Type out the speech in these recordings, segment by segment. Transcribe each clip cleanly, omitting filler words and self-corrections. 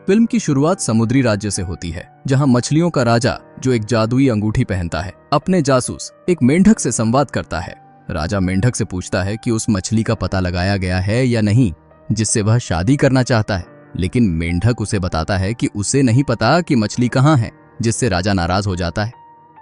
Film की शुरुआत समुद्री राज्य से होती है, जहां मछलियों का राजा, जो एक जादुई अंगूठी पहनता है, अपने जासूस एक मेंढक से संवाद करता है। राजा मेंढक से पूछता है कि उस मछली का पता लगाया गया है या नहीं, जिससे वह शादी करना चाहता है। लेकिन मेंढक उसे बताता है कि उसे नहीं पता कि मछली कहाँ है, जिससे राजा नाराज हो जाता है।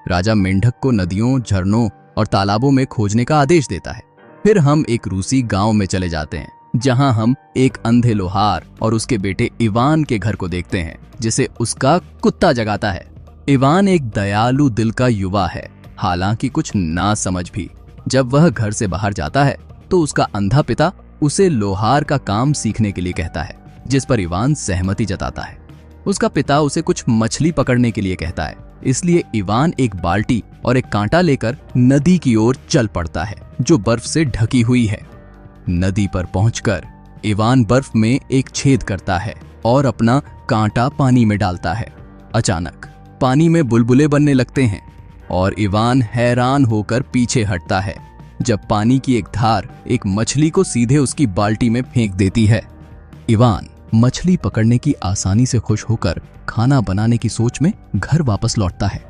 राजा मेंढक को नदियों, झरनों और तालाबों में खोजने का आदेश देता है। फिर हम एक रूसी गांव में चले जाते हैं, जहां हम एक अंधे लोहार और उसके बेटे इवान के घर को देखते हैं, जिसे उसका कुत्ता जगाता है। इवान एक दयालु दिल का युवा है, हालांकि कुछ ना समझ भी। जब वह घर से बाहर जाता है तो उसका अंधा पिता उसे लोहार का काम सीखने के लिए कहता है, जिस पर इवान सहमति जताता है। उसका पिता उसे कुछ मछली पकड़ने के लिए कहता है, इसलिए इवान एक बाल्टी और एक कांटा लेकर नदी की ओर चल पड़ता है, जो बर्फ से ढकी हुई है। नदी पर पहुंचकर इवान बर्फ में एक छेद करता है और अपना कांटा पानी में डालता है। अचानक पानी में बुलबुले बनने लगते हैं और इवान हैरान होकर पीछे हटता है, जब पानी की एक धार एक मछली को सीधे उसकी बाल्टी में फेंक देती है। इवान मछली पकड़ने की आसानी से खुश होकर खाना बनाने की सोच में घर वापस लौटता है,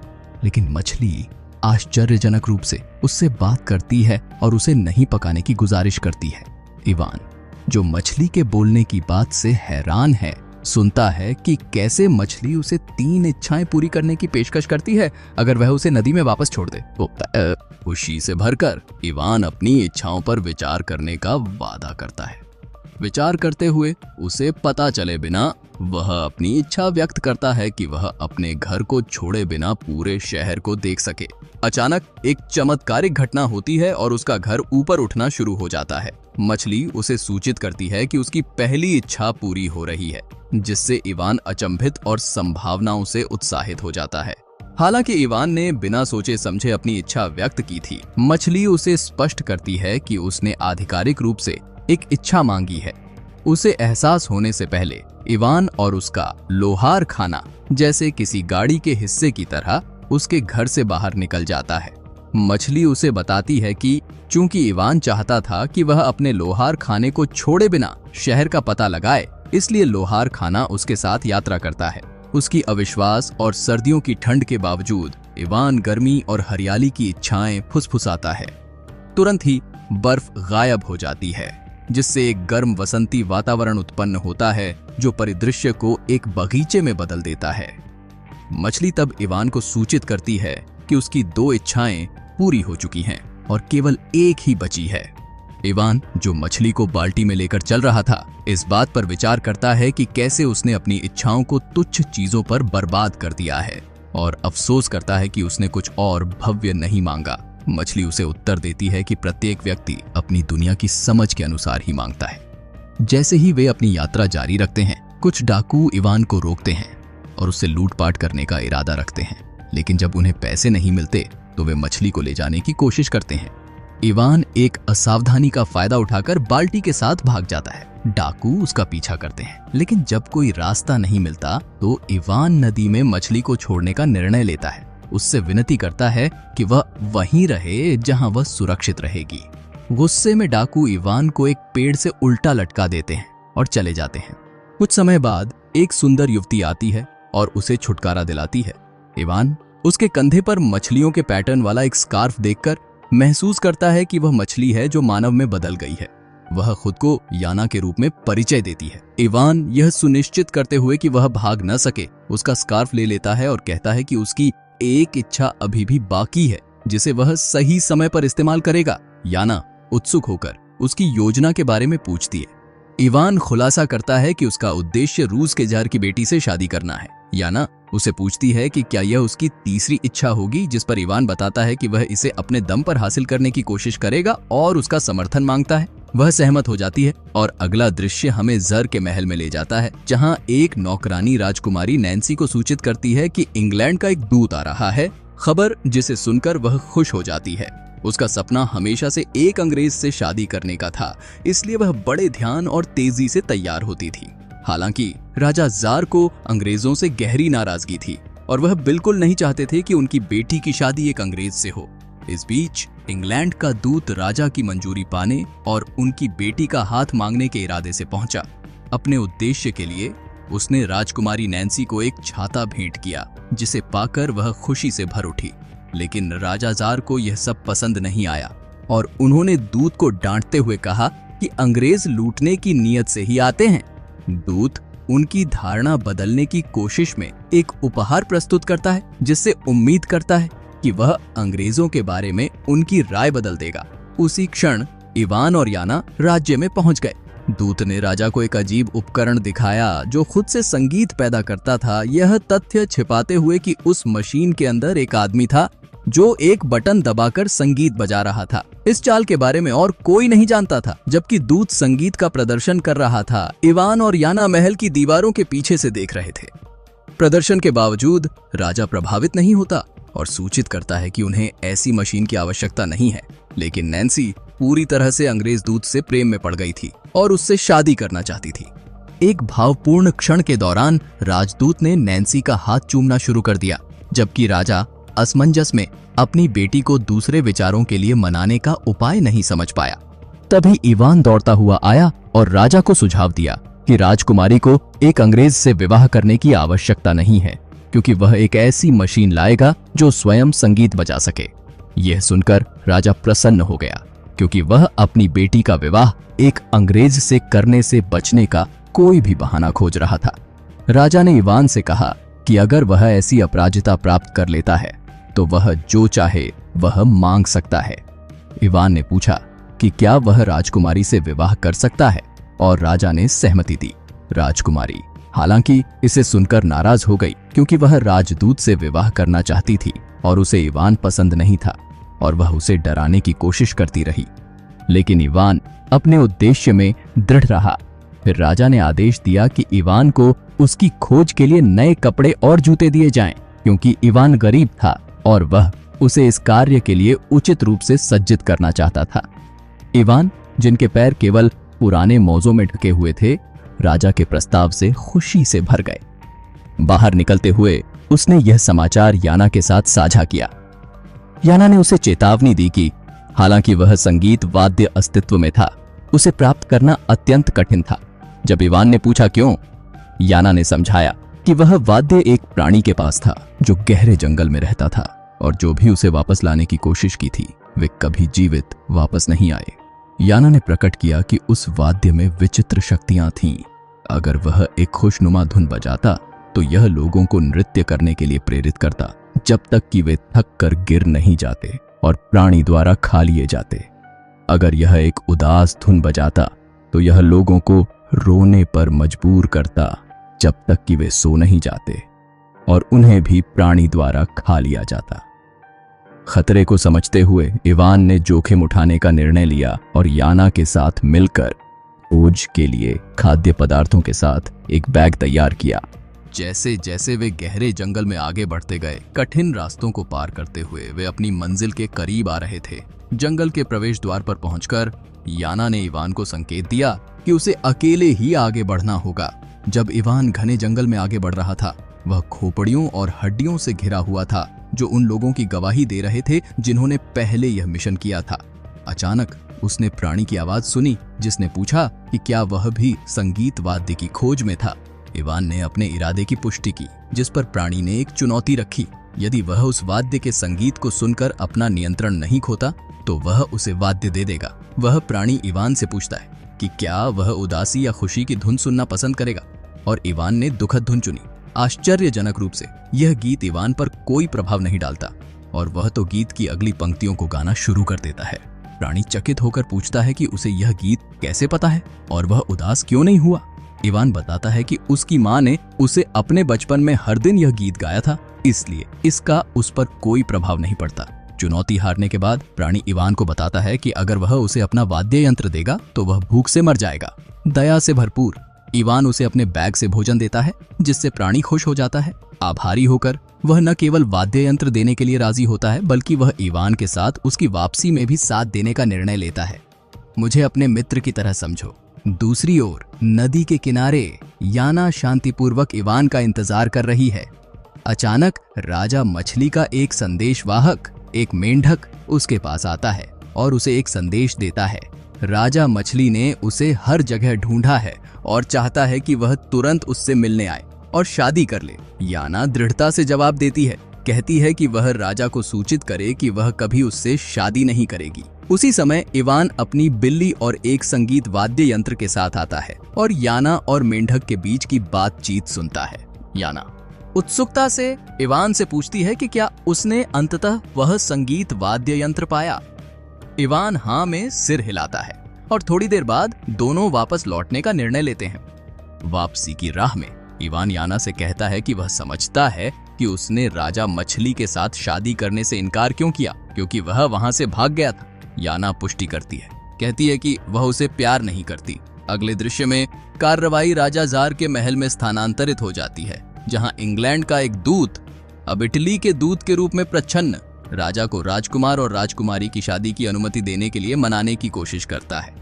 लेकिन मछली आश्चर्यजनक रूप से उससे बात करती है और उसे नहीं पकाने की गुजारिश करती है। इवान, जो मछली के बोलने की बात से हैरान है, सुनता है कि कैसे मछली उसे 3 इच्छाएं पूरी करने की पेशकश करती है अगर वह उसे नदी में वापस छोड़ दे। खुशी से भरकर इवान अपनी इच्छाओं पर विचार करने का वादा करता है। विचार करते हुए उसे पता चले बिना वह अपनी इच्छा व्यक्त करता है कि वह अपने घर को छोड़े बिना पूरे शहर को देख सके। अचानक एक चमत्कारिक घटना होती है और उसका घर ऊपर उठना शुरू हो जाता है। मछली उसे सूचित करती है कि उसकी पहली इच्छा पूरी हो रही है, जिससे इवान अचंभित और संभावनाओं से उत्साहित हो जाता है। हालांकि इवान ने बिना सोचे समझे अपनी इच्छा व्यक्त की थी। मछली उसे स्पष्ट करती है कि उसने आधिकारिक रूप से एक इच्छा मांगी है। उसे एहसास होने से पहले इवान और उसका लोहार खाना जैसे किसी गाड़ी के हिस्से की तरह उसके घर से बाहर निकल जाता है। मछली उसे बताती है कि चूंकि इवान चाहता था कि वह अपने लोहार खाने को छोड़े बिना शहर का पता लगाए, इसलिए लोहार खाना उसके साथ यात्रा करता है। उसकी अविश्वास और सर्दियों की ठंड के बावजूद इवान गर्मी और हरियाली की इच्छाएं फुसफुसाता है। तुरंत ही बर्फ गायब हो जाती है, जिससे एक गर्म वसंती वातावरण उत्पन्न होता है, जो परिदृश्य को एक बगीचे में बदल देता है। मछली तब इवान को सूचित करती है कि उसकी 2 इच्छाएं पूरी हो चुकी हैं और केवल एक ही बची है। इवान, जो मछली को बाल्टी में लेकर चल रहा था, इस बात पर विचार करता है कि कैसे उसने अपनी इच्छाओं को तुच्छ चीजों पर बर्बाद कर दिया है और अफसोस करता है कि उसने कुछ और भव्य नहीं मांगा। मछली उसे उत्तर देती है कि प्रत्येक व्यक्ति अपनी दुनिया की समझ के अनुसार ही मांगता है। जैसे ही वे अपनी यात्रा जारी रखते हैं, कुछ डाकू इवान को रोकते हैं और उससे लूटपाट करने का इरादा रखते हैं, लेकिन जब उन्हें पैसे नहीं मिलते तो वे मछली को ले जाने की कोशिश करते हैं। इवान एक असावधानी का फायदा उठाकर बाल्टी के साथ भाग जाता है। डाकू उसका पीछा करते हैं, लेकिन जब कोई रास्ता नहीं मिलता तो इवान नदी में मछली को छोड़ने का निर्णय लेता है। उससे विनती करता है कि वह वहीं रहे जहां वह सुरक्षित रहेगी। गुस्से में डाकू इवान को एक पेड़ से उल्टा लटका देते हैं और चले जाते हैं। कुछ समय बाद एक सुंदर युवती आती है और उसे छुटकारा दिलाती है। इवान उसके कंधे पर मछलियों के पैटर्न वाला एक स्कार्फ देखकर महसूस करता है कि वह मछली है जो मानव में बदल गई है। वह खुद को याना के रूप में परिचय देती है। इवान यह सुनिश्चित करते हुए कि वह भाग न सके, उसका स्कार्फ ले लेता है और कहता है कि उसकी एक इच्छा अभी भी बाकी है, जिसे वह सही समय पर इस्तेमाल करेगा। याना उत्सुक होकर उसकी योजना के बारे में पूछती है। इवान खुलासा करता है कि उसका उद्देश्य रूस के जार की बेटी से शादी करना है। याना उसे पूछती है कि क्या यह उसकी तीसरी इच्छा होगी, जिस पर इवान बताता है कि वह इसे अपने दम पर हासिल करने की कोशिश करेगा और उसका समर्थन मांगता है। वह सहमत हो जाती है और अगला दृश्य हमें जर के महल में ले जाता है, जहां एक नौकरानी राजकुमारी नैन्सी को सूचित करती है कि इंग्लैंड का एक दूत आ रहा है। खबर जिसे सुनकर वह खुश हो जाती है। उसका सपना हमेशा से एक अंग्रेज से शादी करने का था, इसलिए वह बड़े ध्यान और तेजी से तैयार होती थी। हालांकि राजा जार को अंग्रेजों से गहरी नाराजगी थी और वह बिल्कुल नहीं चाहते थे कि उनकी बेटी की शादी एक अंग्रेज से हो। इस बीच इंग्लैंड का दूत राजा की मंजूरी पाने और उनकी बेटी का हाथ मांगने के इरादे से पहुंचा। अपने उद्देश्य के लिए उसने राजकुमारी नैन्सी को एक छाता भेंट किया, जिसे पाकर वह खुशी से भर उठी। लेकिन राजा जार को यह सब पसंद नहीं आया और उन्होंने दूत को डांटते हुए कहा कि अंग्रेज लूटने की नीयत से ही आते हैं। दूत उनकी धारणा बदलने की कोशिश में एक उपहार प्रस्तुत करता है, जिससे उम्मीद करता है कि वह अंग्रेजों के बारे में उनकी राय बदल देगा। उसी क्षण इवान और याना राज्य में पहुंच गए। दूत ने राजा को एक अजीब उपकरण दिखाया जो खुद से संगीत पैदा करता था, यह तथ्य छिपाते हुए कि उस मशीन के अंदर एक आदमी था जो एक बटन दबाकर संगीत बजा रहा था। इस चाल के बारे में और कोई नहीं जानता था। जबकि दूत संगीत का प्रदर्शन कर रहा था, इवान और याना महल की दीवारों के पीछे से देख रहे थे। प्रदर्शन के बावजूद राजा प्रभावित नहीं होता और सूचित करता है कि उन्हें ऐसी मशीन की आवश्यकता नहीं है। लेकिन नैन्सी पूरी तरह से अंग्रेज दूत से प्रेम में पड़ गई थी और उससे शादी करना चाहती थी। एक भावपूर्ण क्षण के दौरान राजदूत ने नैन्सी का हाथ चूमना शुरू कर दिया, जबकि राजा असमंजस में अपनी बेटी को दूसरे विचारों के लिए मनाने का उपाय नहीं समझ पाया। तभी इवान दौड़ता हुआ आया और राजा को सुझाव दिया कि राजकुमारी को एक अंग्रेज से विवाह करने की आवश्यकता नहीं है, क्योंकि वह एक ऐसी मशीन लाएगा जो स्वयं संगीत बजा सके। यह सुनकर राजा प्रसन्न हो गया, क्योंकि वह अपनी बेटी का विवाह एक अंग्रेज से करने से बचने का कोई भी बहाना खोज रहा था। राजा ने इवान से कहा कि अगर वह ऐसी अपराजिता प्राप्त कर लेता है तो वह जो चाहे वह मांग सकता है। इवान ने पूछा कि क्या वह राजकुमारी से विवाह कर सकता है, और राजा ने सहमति दी। राजकुमारी हालांकि इसे सुनकर नाराज हो गई, क्योंकि वह राजदूत से विवाह करना चाहती थी और उसे इवान पसंद नहीं था और वह उसे डराने की कोशिश करती रही। लेकिन इवान अपने उद्देश्य में दृढ़ रहा। फिर राजा ने आदेश दिया कि इवान को उसकी खोज के लिए नए कपड़े और जूते दिए जाएं, क्योंकि इवान गरीब था और वह उसे इस कार्य के लिए उचित रूप से सज्जित करना चाहता था। इवान, जिनके पैर केवल पुराने मौजों में ढके हुए थे, राजा के प्रस्ताव से खुशी से भर गए। बाहर निकलते हुए उसने यह समाचार याना के साथ साझा किया। याना ने उसे चेतावनी दी कि हालांकि वह संगीत वाद्य अस्तित्व में था, उसे प्राप्त करना अत्यंत कठिन था। जब इवान ने पूछा क्यों, याना ने समझाया कि वह वाद्य एक प्राणी के पास था जो गहरे जंगल में रहता था, और जो भी उसे वापस लाने की कोशिश की थी वे कभी जीवित वापस नहीं आए। याना ने प्रकट किया कि उस वाद्य में विचित्र शक्तियां थीं। अगर वह एक खुशनुमा धुन बजाता तो यह लोगों को नृत्य करने के लिए प्रेरित करता, जब तक कि वे थक कर गिर नहीं जाते और प्राणी द्वारा खा लिए जाते। अगर यह एक उदास धुन बजाता तो यह लोगों को रोने पर मजबूर करता, जब तक कि वे सो नहीं जाते और उन्हें भी प्राणी द्वारा खा लिया जाता। खतरे को समझते हुए इवान ने जोखिम उठाने का निर्णय लिया और याना के साथ मिलकर खोज के लिए खाद्य पदार्थों के साथ एक बैग तैयार किया। जैसे जैसे वे गहरे जंगल में आगे बढ़ते गए, कठिन रास्तों को पार करते हुए वे अपनी मंजिल के करीब आ रहे थे। जंगल के प्रवेश द्वार पर पहुंचकर याना ने इवान को संकेत दिया कि उसे अकेले ही आगे बढ़ना होगा। जब इवान घने जंगल में आगे बढ़ रहा था, वह खोपड़ियों और हड्डियों से घिरा हुआ था, जो उन लोगों की गवाही दे रहे थे जिन्होंने पहले यह मिशन किया था। अचानक उसने प्राणी की आवाज सुनी, जिसने पूछा कि क्या वह भी संगीत वाद्य की खोज में था। इवान ने अपने इरादे की पुष्टि की, जिस पर प्राणी ने एक चुनौती रखी। यदि वह उस वाद्य के संगीत को सुनकर अपना नियंत्रण नहीं खोता तो वह उसे वाद्य दे देगा। वह प्राणी इवान से पूछता है कि क्या वह उदासी या खुशी की धुन सुनना पसंद करेगा, और इवान ने दुखद धुन चुनी। आश्चर्यजनक रूप से यह गीत इवान पर कोई प्रभाव नहीं डालता और वह तो गीत की अगली पंक्तियों को गाना शुरू कर देता है। प्राणी चकित होकर पूछता है कि उसे यह गीत कैसे पता है और वह उदास क्यों नहीं हुआ। इवान बताता है कि उसकी मां ने उसे अपने बचपन में हर दिन यह गीत गाया था, इसलिए इसका उस पर कोई प्रभाव नहीं पड़ता। चुनौती हारने के बाद प्राणी इवान को बताता है कि अगर वह उसे अपना वाद्य यंत्र देगा तो वह भूख से मर जाएगा। दया से भरपूर इवान उसे अपने बैग से भोजन देता है, जिससे प्राणी खुश हो जाता है। आभारी होकर वह न केवल वाद्य यंत्र देने के लिए राजी होता है, बल्कि वह इवान के साथ उसकी वापसी में भी साथ देने का निर्णय लेता है। मुझे अपने मित्र की तरह समझो। दूसरी ओर नदी के किनारे याना शांतिपूर्वक इवान का इंतजार कर रही है। अचानक राजा मछली का एक संदेशवाहक, एक मेंढक, उसके पास आता है और उसे एक संदेश देता है। राजा मछली ने उसे हर जगह ढूंढा है और चाहता है कि वह तुरंत उससे मिलने आए और शादी कर ले। याना दृढ़ता से जवाब देती है, कहती है कि वह राजा को सूचित करे कि वह कभी उससे शादी नहीं करेगी। उसी समय इवान अपनी बिल्ली और एक संगीत वाद्य यंत्र के साथ आता है और याना और मेंढक के बीच की बातचीत सुनता है। याना उत्सुकता से इवान से पूछती है कि क्या उसने अंततः वह संगीत वाद्य यंत्र पाया। इवान हाँ में सिर हिलाता है और थोड़ी देर बाद दोनों वापस लौटने का निर्णय लेते हैं। वापसी की राह में इवान याना से कहता है कि वह समझता है कि उसने राजा मछली के साथ शादी करने से इनकार क्यों किया, क्योंकि वह वहां से भाग गया था। याना पुष्टि करती है, कहती है कि वह उसे प्यार नहीं करती। अगले दृश्य में कार्रवाई राजा जार के महल में स्थानांतरित हो जाती है, जहां इंग्लैंड का एक दूत अब इटली के दूत के रूप में प्रच्छन्न राजा को राजकुमार और राजकुमारी की शादी की अनुमति देने के लिए मनाने की कोशिश करता है।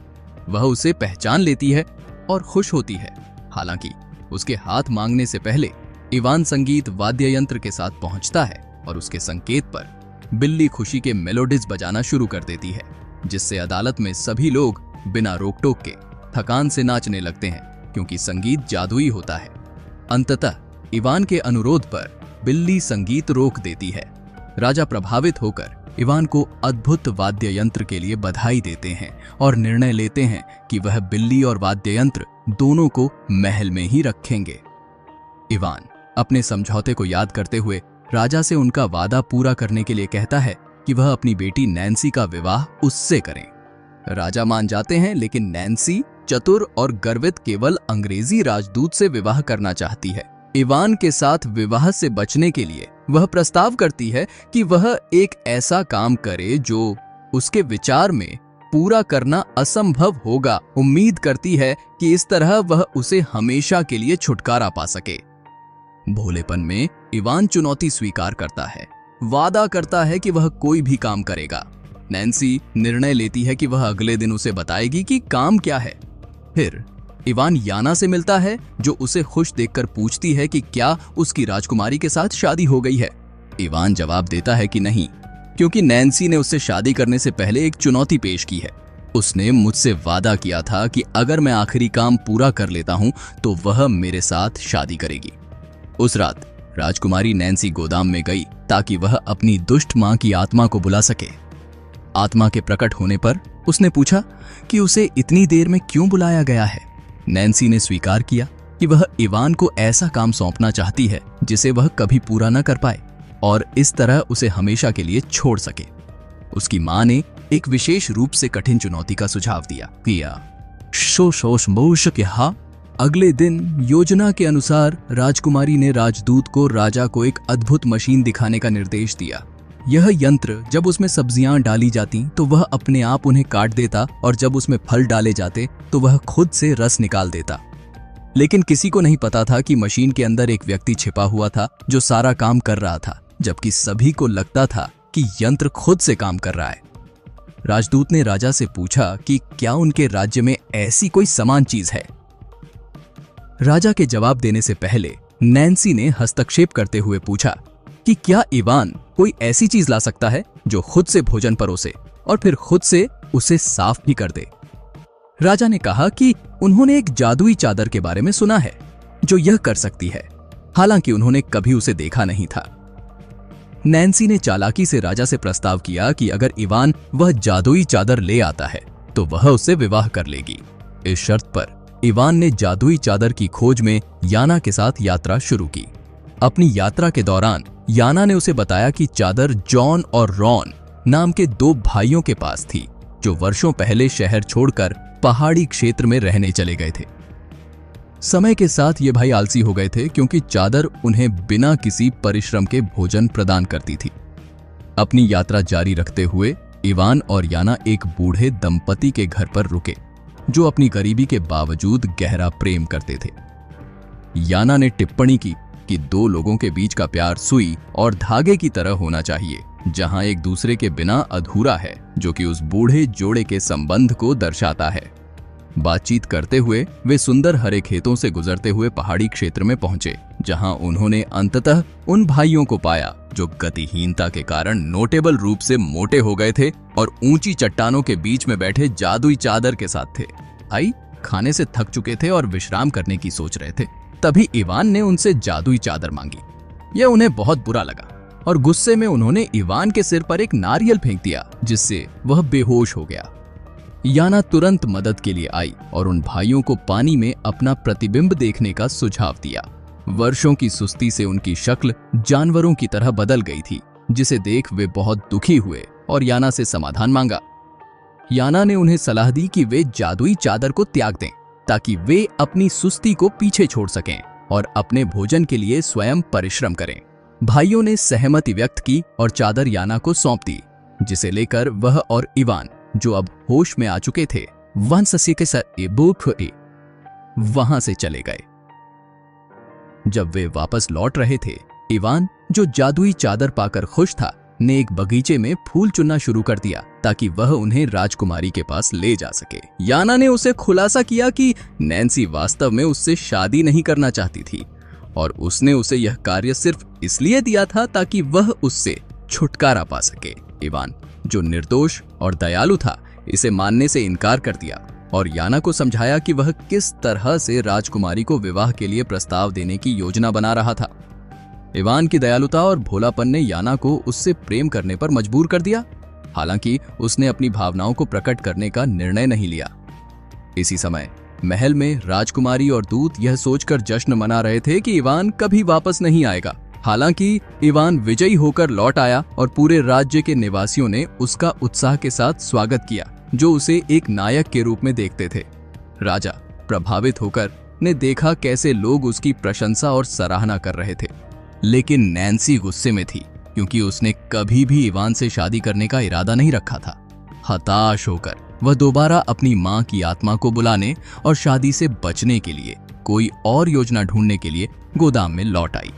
वह उसे पहचान लेती है और खुश होती है। हालांकि उसके हाथ मांगने से पहले इवान संगीत वाद्य यंत्र के साथ पहुंचता है और उसके संकेत पर बिल्ली खुशी के मेलोडीज बजाना शुरू कर देती है, जिससे अदालत में सभी लोग बिना रोक टोक के थकान से नाचने लगते हैं, क्योंकि संगीत जादुई होता है। अंततः इवान के अनुरोध पर बिल्ली संगीत रोक देती है। राजा प्रभावित होकर इवान को अद्भुत वाद्य यंत्र के लिए बधाई देते हैं और निर्णय लेते हैं कि वह बिल्ली और वाद्य यंत्र दोनों को महल में ही रखेंगे। इवान अपने समझौते को याद करते हुए राजा से उनका वादा पूरा करने के लिए कहता है कि वह अपनी बेटी नैन्सी का विवाह उससे करें। राजा मान जाते हैं, लेकिन नैन्सी चतुर और गर्वित केवल अंग्रेजी राजदूत से विवाह करना चाहती है। इवान के साथ विवाह से बचने के लिए वह प्रस्ताव करती है कि वह एक ऐसा काम करे जो उसके विचार में पूरा करना असंभव होगा। उम्मीद करती है कि इस तरह वह उसे हमेशा के लिए छुटकारा पा सके। भोलेपन में इवान चुनौती स्वीकार करता है, वादा करता है कि वह कोई भी काम करेगा। नैन्सी निर्णय लेती है कि वह अगले दिन उसे बताएगी कि काम क्या है। फिर इवान याना से मिलता है, जो उसे खुश देखकर पूछती है कि क्या उसकी राजकुमारी के साथ शादी हो गई है। इवान जवाब देता है कि नहीं, क्योंकि नैन्सी ने उससे शादी करने से पहले एक चुनौती पेश की है। उसने मुझसे वादा किया था कि अगर मैं आखिरी काम पूरा कर लेता हूं तो वह मेरे साथ शादी करेगी। उस रात राजकुमारी नैन्सी गोदाम में गई ताकि वह अपनी दुष्ट मां की आत्मा को बुला सके। आत्मा के प्रकट होने पर उसने पूछा कि उसे इतनी देर में क्यों बुलाया गया है। नैन्सी ने स्वीकार किया कि वह इवान को ऐसा काम सौंपना चाहती है जिसे वह कभी पूरा न कर पाए और इस तरह उसे हमेशा के लिए छोड़ सके। उसकी मां ने एक विशेष रूप से कठिन चुनौती का सुझाव दिया। अगले दिन योजना के अनुसार राजकुमारी ने राजदूत को राजा को एक अद्भुत मशीन दिखाने का निर्देश दिया। यह यंत्र जब उसमें सब्जियां डाली जाती तो वह अपने आप उन्हें काट देता और जब उसमें फल डाले जाते तो वह खुद से रस निकाल देता। लेकिन किसी को नहीं पता था कि मशीन के अंदर एक व्यक्ति छिपा हुआ था जो सारा काम कर रहा था, जबकि सभी को लगता था कि यंत्र खुद से काम कर रहा है। राजदूत ने राजा से पूछा कि क्या उनके राज्य में ऐसी कोई समान चीज है। राजा के जवाब देने से पहले नैन्सी ने हस्तक्षेप करते हुए पूछा कि क्या इवान कोई ऐसी चीज ला सकता है जो खुद से भोजन परोसे और फिर खुद से उसे साफ भी कर दे। राजा ने कहा कि उन्होंने एक जादुई चादर के बारे में सुना है जो यह कर सकती है, हालांकि उन्होंने कभी उसे देखा नहीं था। नैन्सी ने चालाकी से राजा से प्रस्ताव किया कि अगर इवान वह जादुई चादर ले आता है तो वह उससे विवाह कर लेगी। इस शर्त पर इवान ने जादुई चादर की खोज में याना के साथ यात्रा शुरू की। अपनी यात्रा के दौरान याना ने उसे बताया कि चादर जॉन और रॉन नाम के दो भाइयों के पास थी, जो वर्षों पहले शहर छोड़कर पहाड़ी क्षेत्र में रहने चले गए थे। समय के साथ ये भाई आलसी हो गए थे, क्योंकि चादर उन्हें बिना किसी परिश्रम के भोजन प्रदान करती थी। अपनी यात्रा जारी रखते हुए इवान और याना एक बूढ़े दंपति के घर पर रुके, जो अपनी गरीबी के बावजूद गहरा प्रेम करते थे। याना ने टिप्पणी की कि दो लोगों के बीच का प्यार सुई और धागे की तरह होना चाहिए, जहां एक दूसरे के बिना अधूरा है, जो कि उस बूढ़े जोड़े के संबंध को दर्शाता है। बातचीत करते हुए वे सुंदर हरे खेतों से गुजरते हुए पहाड़ी क्षेत्र में पहुंचे, जहां उन्होंने अंततः उन भाइयों को पाया जो गतिहीनता के कारण नोटेबल रूप से मोटे हो गए थे और ऊंची चट्टानों के बीच में बैठे जादुई चादर के साथ थे। भाई खाने से थक चुके थे और विश्राम करने की सोच रहे थे। तभी इवान ने उनसे जादुई चादर मांगी। यह उन्हें बहुत बुरा लगा और गुस्से में उन्होंने इवान के सिर पर एक नारियल फेंक दिया, जिससे वह बेहोश हो गया। याना तुरंत मदद के लिए आई और उन भाइयों को पानी में अपना प्रतिबिंब देखने का सुझाव दिया। वर्षों की सुस्ती से उनकी शक्ल जानवरों की तरह बदल गई थी, जिसे देख वे बहुत दुखी हुए और याना से समाधान मांगा। याना ने उन्हें सलाह दी कि वे जादुई चादर को त्याग दें ताकि वे अपनी सुस्ती को पीछे छोड़ सकें और अपने भोजन के लिए स्वयं परिश्रम करें। भाइयों ने सहमति व्यक्त की और चादर याना को सौंप दी, जिसे लेकर वह और इवान, जो अब होश में आ चुके थे, वहां से चले गए। जब वे वापस लौट रहे थे, इवान, जो जादुई चादर पाकर खुश था, ने एक बगीचे में फूल चुनना शुरू कर दिया ताकि वह उन्हें राजकुमारी के पास ले जा सके। याना ने उसे खुलासा किया कि नैन्सी वास्तव में उससे शादी नहीं करना चाहती थी और उसने उसे यह कार्य सिर्फ इसलिए दिया था ताकि वह उससे छुटकारा पा सके। इवान, जो निर्दोष और दयालु था, इसे मानने से इनकार कर दिया और याना को समझाया कि वह किस तरह से राजकुमारी को विवाह के लिए प्रस्ताव देने की योजना बना रहा था। इवान की दयालुता और भोलापन ने याना को उससे प्रेम करने पर मजबूर कर दिया, हालांकि उसने अपनी भावनाओं को प्रकट करने का निर्णय नहीं लिया। इसी समय महल में राजकुमारी और दूत यह सोचकर जश्न मना रहे थे कि इवान कभी वापस नहीं आएगा। हालांकि इवान विजयी होकर लौट आया और पूरे राज्य के निवासियों ने उसका उत्साह के साथ स्वागत किया, जो उसे एक नायक के रूप में देखते थे। राजा प्रभावित होकर ने देखा कैसे लोग उसकी प्रशंसा और सराहना कर रहे थे, लेकिन नैन्सी गुस्से में थी क्योंकि उसने कभी भी इवान से शादी करने का इरादा नहीं रखा था। हताश होकर वह दोबारा अपनी मां की आत्मा को बुलाने और शादी से बचने के लिए कोई और योजना ढूंढने के लिए गोदाम में लौट आई,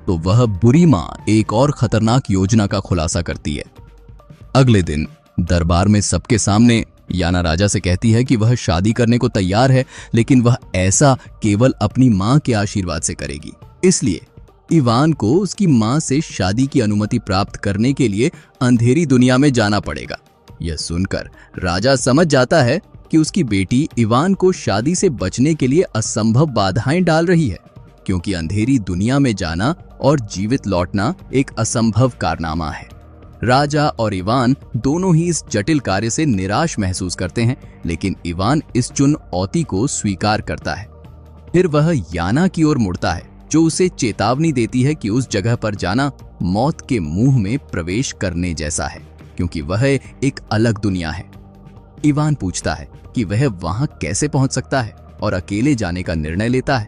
तो वह बुरी मां एक और खतरनाक योजना का खुलासा करती है। अगले दिन दरबार में सबके सामने याना राजा से कहती है कि वह शादी करने को तैयार है, लेकिन वह ऐसा केवल अपनी मां के आशीर्वाद से करेगी। इसलिए इवान को उसकी मां से शादी की अनुमति प्राप्त करने के लिए अंधेरी दुनिया में जाना पड़ेगा। यह सुनकर राजा समझ जाता है कि उसकी बेटी इवान को शादी से बचने के लिए असंभव बाधाएं डाल रही है, क्योंकि अंधेरी दुनिया में जाना और जीवित लौटना एक असंभव कारनामा है। राजा और इवान दोनों ही इस जटिल कार्य से निराश महसूस करते हैं, लेकिन इवान इस चुनौती को स्वीकार करता है। फिर वह याना की ओर मुड़ता है, जो उसे चेतावनी देती है कि उस जगह पर जाना मौत के मुंह में प्रवेश करने जैसा है, क्योंकि वह एक अलग दुनिया है। इवान पूछता है कि वह वहां कैसे पहुंच सकता है और अकेले जाने का निर्णय लेता है,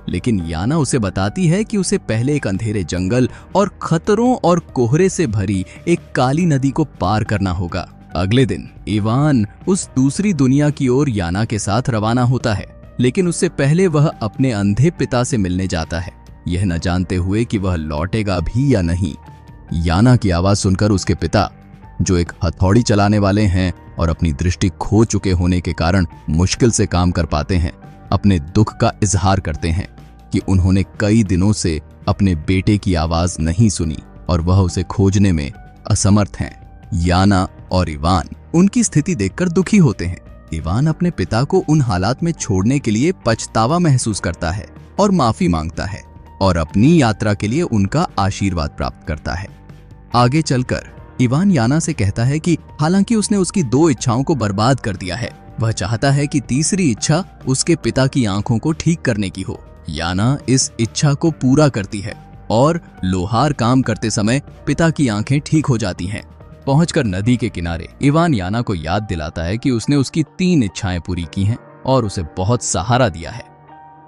लेकिन याना उसे बताती है कि उसे पहले एक अंधेरे जंगल और खतरों और कोहरे से भरी एक काली नदी को पार करना होगा। अगले दिन इवान उस दूसरी दुनिया की ओर याना के साथ रवाना होता है, लेकिन उससे पहले वह अपने अंधे पिता से मिलने जाता है, यह न जानते हुए कि वह लौटेगा भी या नहीं। याना की आवाज सुनकर उसके पिता, जो एक हथौड़ी चलाने वाले हैं और अपनी दृष्टि खो चुके होने के कारण मुश्किल से काम कर पाते हैं, अपने दुख का इजहार करते हैं कि उन्होंने कई दिनों से अपने बेटे की आवाज नहीं सुनी और वह उसे खोजने में असमर्थ हैं। याना और इवान उनकी स्थिति देखकर दुखी होते हैं। इवान अपने पिता को उन हालात में छोड़ने के लिए पछतावा महसूस करता है और माफी मांगता है और अपनी यात्रा के लिए उनका आशीर्वाद प्राप्त करता है। आगे चलकर इवान याना से कहता है कि हालांकि उसने उसकी 2 इच्छाओं को बर्बाद कर दिया है, वह चाहता है कि तीसरी इच्छा उसके पिता की आंखों को ठीक करने की हो। याना इस इच्छा को पूरा करती है और लोहार काम करते समय पिता की आंखें ठीक हो जाती हैं। पहुंचकर नदी के किनारे इवान याना को याद दिलाता है कि उसने उसकी 3 इच्छाएं पूरी की हैं और उसे बहुत सहारा दिया है,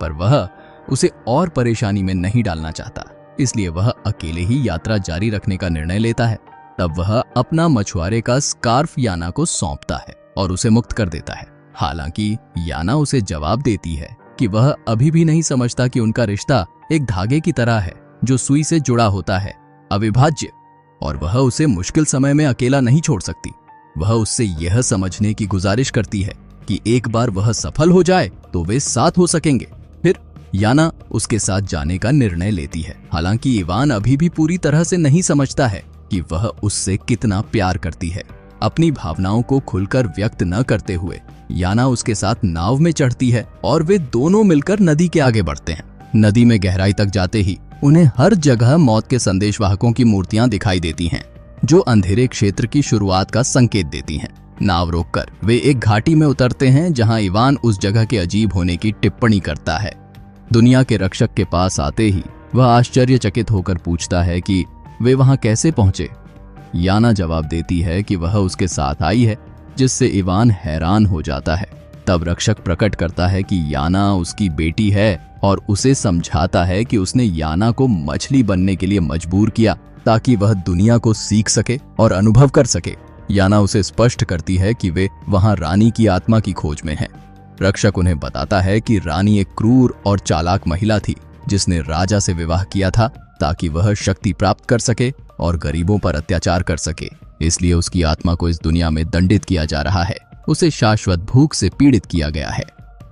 पर वह उसे और परेशानी में नहीं डालना चाहता, इसलिए वह अकेले ही यात्रा जारी रखने का निर्णय लेता है। तब वह अपना मछुआरे का स्कार्फ याना को सौंपता है और उसे मुक्त कर देता है। हालांकि याना उसे जवाब देती है कि वह अभी भी नहीं समझता कि उनका रिश्ता एक धागे की तरह है जो सुई से जुड़ा होता है, अविभाज्य, और वह उसे मुश्किल समय में अकेला नहीं छोड़ सकती। वह उससे यह समझने की गुजारिश करती है कि एक बार वह सफल हो जाए तो वे साथ हो सकेंगे। फिर याना उसके साथ जाने का निर्णय लेती है। हालांकि इवान अभी भी पूरी तरह से नहीं समझता है कि वह उससे कितना प्यार करती है। अपनी भावनाओं को खुलकर व्यक्त न करते हुए याना उसके साथ नाव में चढ़ती है और वे दोनों मिलकर नदी के आगे बढ़ते हैं। नदी में गहराई तक जाते ही उन्हें हर जगह मौत के संदेशवाहकों की मूर्तियां दिखाई देती हैं, जो अंधेरे क्षेत्र की शुरुआत का संकेत देती हैं। नाव रोककर वे एक घाटी में उतरते हैं, जहां इवान उस जगह के अजीब होने की टिप्पणी करता है। दुनिया के रक्षक के पास आते ही वह आश्चर्यचकित होकर पूछता है कि वे वहां कैसे पहुंचे। याना जवाब देती है कि वह उसके साथ आई है, जिससे इवान हैरान हो जाता है। तब रक्षक प्रकट करता है कि याना उसकी बेटी है और उसे समझाता है कि उसने याना को मछली बनने के लिए मजबूर किया ताकि वह दुनिया को सीख सके और अनुभव कर सके। याना उसे स्पष्ट करती है कि वे वहां रानी की आत्मा की खोज में हैं। रक्षक उन्हें बताता है कि रानी एक क्रूर और चालाक महिला थी, जिसने राजा से विवाह किया था ताकि वह शक्ति प्राप्त कर सके और गरीबों पर अत्याचार कर सके। इसलिए उसकी आत्मा को इस दुनिया में दंडित किया जा रहा है। उसे शाश्वत भूख से पीड़ित किया गया है।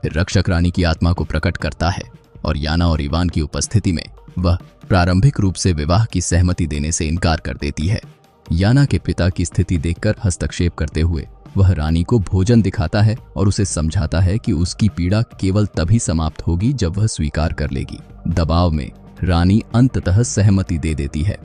फिर रक्षक रानी की आत्मा को प्रकट करता है और याना और इवान की उपस्थिति में वह प्रारंभिक रूप से विवाह की सहमति देने से इनकार कर देती है। याना के पिता की स्थिति देखकर हस्तक्षेप करते हुए वह रानी को भोजन दिखाता है और उसे समझाता है कि उसकी पीड़ा केवल तभी समाप्त होगी जब वह स्वीकार कर लेगी। दबाव में रानी अंततः सहमति दे देती है।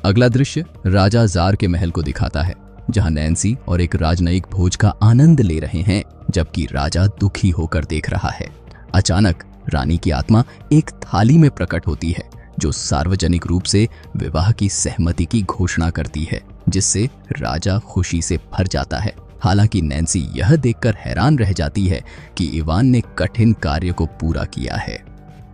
अगला दृश्य राजा जार के महल को दिखाता है, जहां नैन्सी और एक राजनयिक भोज का आनंद ले रहे हैं, जबकि राजा दुखी होकर देख रहा है। अचानक रानी की आत्मा एक थाली में प्रकट होती है, जो सार्वजनिक रूप से विवाह की सहमति की घोषणा करती है, जिससे राजा खुशी से भर जाता है। हालांकि नैन्सी यह देखकर हैरान रह जाती है कि इवान ने कठिन कार्य को पूरा किया है।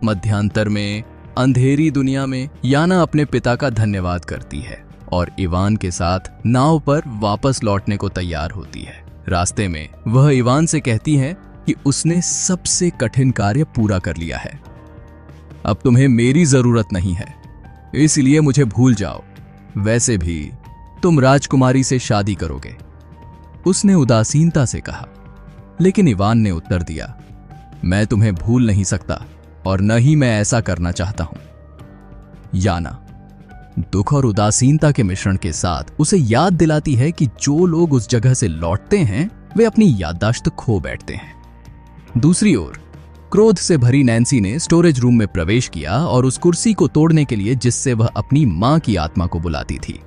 मध्यांतर में अंधेरी दुनिया में याना अपने पिता का धन्यवाद करती है और इवान के साथ नाव पर वापस लौटने को तैयार होती है। रास्ते में वह इवान से कहती है कि उसने सबसे कठिन कार्य पूरा कर लिया है। अब तुम्हें मेरी जरूरत नहीं है, इसलिए मुझे भूल जाओ। वैसे भी तुम राजकुमारी से शादी करोगे, उसने उदासीनता से कहा। लेकिन इवान ने उत्तर दिया, मैं तुम्हें भूल नहीं सकता और न ही मैं ऐसा करना चाहता हूं। याना दुख और उदासीनता के मिश्रण के साथ उसे याद दिलाती है कि जो लोग उस जगह से लौटते हैं वे अपनी याददाश्त खो बैठते हैं। दूसरी ओर क्रोध से भरी नैन्सी ने स्टोरेज रूम में प्रवेश किया और उस कुर्सी को तोड़ने के लिए जिससे वह अपनी मां की आत्मा को बुलाती थी।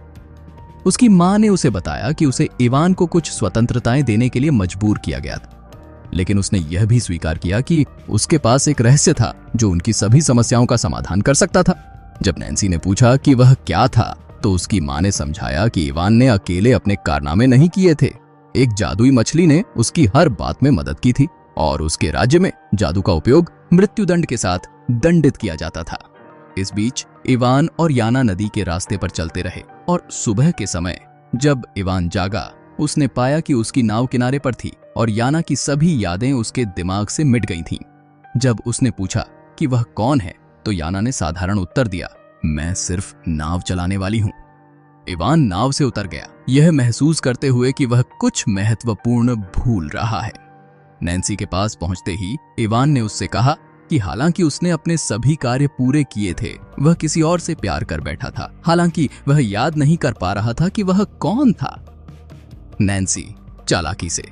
उसकी मां ने उसे बताया कि उसे इवान को कुछ स्वतंत्रताएं देने के लिए मजबूर किया गया था, लेकिन उसने यह भी स्वीकार किया कि उसके पास एक रहस्य था जो उनकी सभी समस्याओं का समाधान कर सकता था। जब नैन्सी ने पूछा कि वह क्या था, तो उसकी मां ने समझाया कि इवान ने अकेले अपने कारनामे नहीं किए थे। एक जादुई मछली ने उसकी हर बात में मदद की थी और उसके राज्य में जादू का उपयोग मृत्युदंड के साथ दंडित किया जाता था। इस बीच इवान और याना नदी के रास्ते पर चलते रहे और सुबह के समय जब इवान जागा, उसने पाया कि उसकी नाव किनारे पर थी और याना की सभी यादें उसके दिमाग से मिट गई थीं। जब उसने पूछा कि वह कौन है, तो याना ने साधारण उत्तर दिया, मैं सिर्फ नाव चलाने वाली हूं। इवान नाव से उतर गया, यह महसूस करते हुए कि वह कुछ महत्वपूर्ण भूल रहा है। नैन्सी के पास पहुंचते ही इवान ने उससे कहा कि हालांकि उसने अपने सभी कार्य पूरे किए थे, वह किसी और से प्यार कर बैठा था। हालांकि वह याद नहीं कर पा रहा था कि वह कौन था। नैन्सी चालाकी से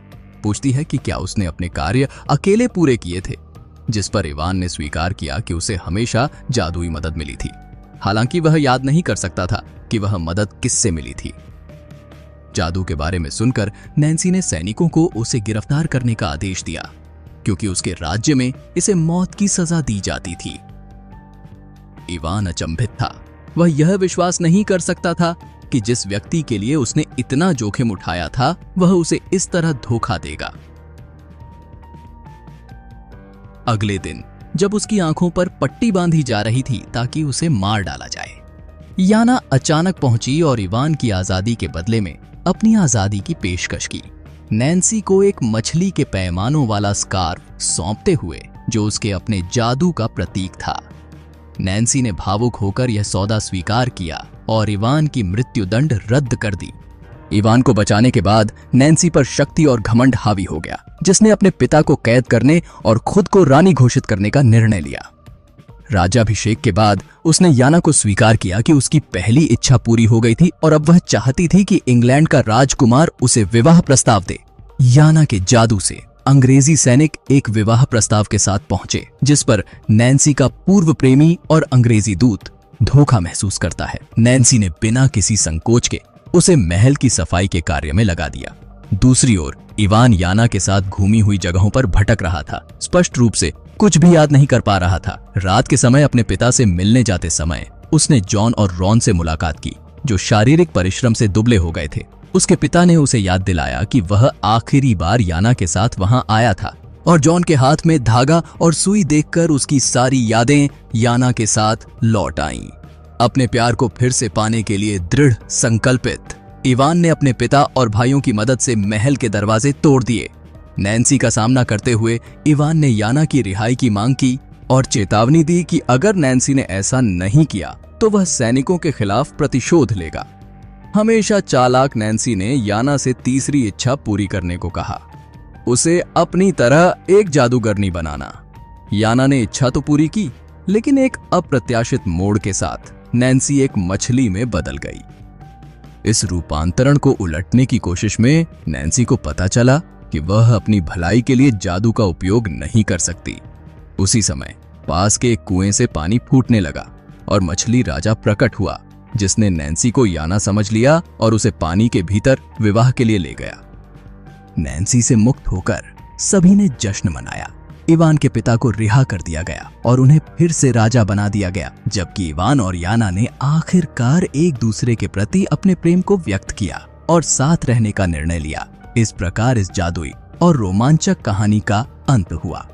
पूछती है कि क्या उसने अपने कार्य अकेले पूरे किए थे, जिस पर इवान ने स्वीकार किया कि उसे हमेशा जादुई मदद मिली थी। हालांकि वह याद नहीं कर सकता था कि वह मदद किससे मिली थी। जादू के बारे में सुनकर नैन्सी ने सैनिकों को उसे गिरफ्तार करने का आदेश दिया, क्योंकि उसके राज्य में इसे मौत की सजा दी जाती थी। इवान अचंभित था। वह यह विश्वास नहीं कर सकता था कि जिस व्यक्ति के लिए उसने इतना जोखिम उठाया था, वह उसे इस तरह धोखा देगा। अगले दिन जब उसकी आंखों पर पट्टी बांधी जा रही थी ताकि उसे मार डाला जाए, याना अचानक पहुंची और इवान की आजादी के बदले में अपनी आजादी की पेशकश की। नैन्सी को एक मछली के पैमानों वाला स्कार्फ सौंपते हुए, जो उसके अपने जादू का प्रतीक था। नैन्सी ने भावुक होकर यह सौदा स्वीकार किया और इवान की मृत्युदंड रद्द कर दी। इवान को बचाने के बाद नैन्सी पर शक्ति और घमंड हावी हो गया, जिसने अपने पिता को कैद करने और खुद को रानी घोषित करने का निर्णय लिया। राज्याभिषेक के बाद उसने याना को स्वीकार किया कि उसकी पहली इच्छा पूरी हो गई थी और अब वह चाहती थी कि इंग्लैंड का राजकुमार उसे विवाह प्रस्ताव दे। याना के जादू से अंग्रेजी सैनिक एक विवाह प्रस्ताव के साथ पहुंचे, जिस पर नैन्सी का पूर्व प्रेमी और अंग्रेजी दूत धोखा महसूस करता है। नैन्सी ने बिना किसी संकोच के उसे महल की सफाई के कार्य में लगा दिया। दूसरी ओर इवान याना के साथ घूमी हुई जगहों पर भटक रहा था, स्पष्ट रूप से कुछ भी याद नहीं कर पा रहा था। रात के समय अपने पिता से मिलने जाते समय उसने जॉन और रॉन से मुलाकात की, जो शारीरिक परिश्रम से दुबले हो गए थे। उसके पिता ने उसे याद दिलाया कि वह आखिरी बार याना के साथ वहां आया था, और जॉन के हाथ में धागा और सुई देखकर उसकी सारी यादें याना के साथ लौट आईं। अपने प्यार को फिर से पाने के लिए दृढ़ संकल्पित इवान ने अपने पिता और भाइयों की मदद से महल के दरवाजे तोड़ दिए। नैन्सी का सामना करते हुए इवान ने याना की रिहाई की मांग की और चेतावनी दी कि अगर नैन्सी ने ऐसा नहीं किया तो वह सैनिकों के खिलाफ प्रतिशोध लेगा। हमेशा चालाक नैन्सी ने याना से तीसरी इच्छा पूरी करने को कहा, उसे अपनी तरह एक जादूगरनी बनाना। याना ने इच्छा तो पूरी की, लेकिन एक अप्रत्याशित मोड़ के साथ नैन्सी एक मछली में बदल गई। इस रूपांतरण को उलटने की कोशिश में नैन्सी को पता चला कि वह अपनी भलाई के लिए जादू का उपयोग नहीं कर सकती। उसी समय पास के एक कुएं से पानी फूटने लगा और मछली राजा प्रकट हुआ, जिसने नैन्सी को याना समझ लिया और उसे पानी के भीतर विवाह के लिए ले गया। नैन्सी से मुक्त होकर सभी ने जश्न मनाया। इवान के पिता को रिहा कर दिया गया और उन्हें फिर से राजा बना दिया गया, जबकि इवान और याना ने आखिरकार एक दूसरे के प्रति अपने प्रेम को व्यक्त किया और साथ रहने का निर्णय लिया। इस प्रकार इस जादुई और रोमांचक कहानी का अंत हुआ।